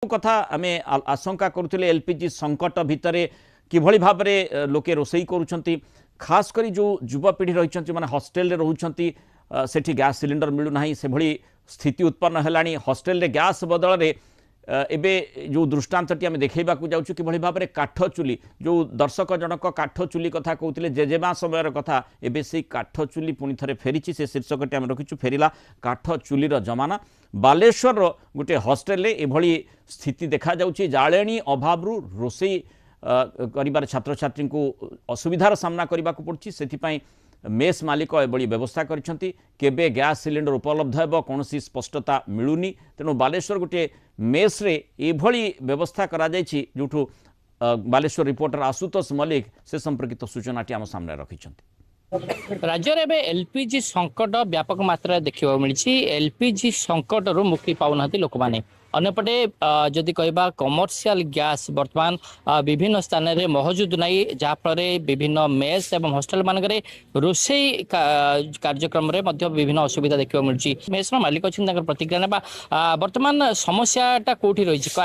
कथा आम आशंका करुले एलपीजी संकट भितर किभली भाव में लोके रोषई करुँच खास करी जो युवपीढ़ी रही मैंने हॉस्टेल रोचंती सेठी गैस सिलिंडर मिलूना से भली स्थिति उत्पन्न है हॉस्टेल रे गैस बदल में एबे जो दृष्टांतटी आम देखा जाऊँ कि भाव में काठ चुली जो दर्शक जनक काठ चुली कथा कहते जेजेमा समय कथा एबे से काठ चुली पुणी थे फेरी से शीर्षकटी आम रखीचु फेरिला काठ चुलीर जमाना बालेश्वर गोटे हॉस्टेल एभली स्थिति देखा जाउछि जाळेणी अभाव रोषई कर छात्र छात्री को असुविधार सामना करने को पड़ुछि सेथिपाई मेस मालिक एभली व्यवस्था करिसेंती केबे गैस सिलिंडर उपलब्ध हेबो कोनोसी स्पष्टता मिलुनी तेणु बालेश्वर गोटे मेस रे एभली व्यवस्था करा जायछि जोठु बालेश्वर रिपोर्टर आशुतोष मल्लिक से संपर्कित सूचनाटी आम सामने रखिछंती। राज्य में एलपीजी संकट व्यापक मात्रा देखा मिली एलपीजी संकट रु मुक्ति पाऊना लोक मैंने अन्यपटे जदि कहबा कमर्शियल गैस बर्तमान विभिन्न स्थान में मौजूद नहीं जहाँफल विभिन्न मेस एवं हॉस्टेल मानक रोषई कार्यक्रम विभिन्न असुविधा देखा मिली मेस मालिक अच्छी प्रतिक्रिया ना बर्तमान समस्याटा कौटी रही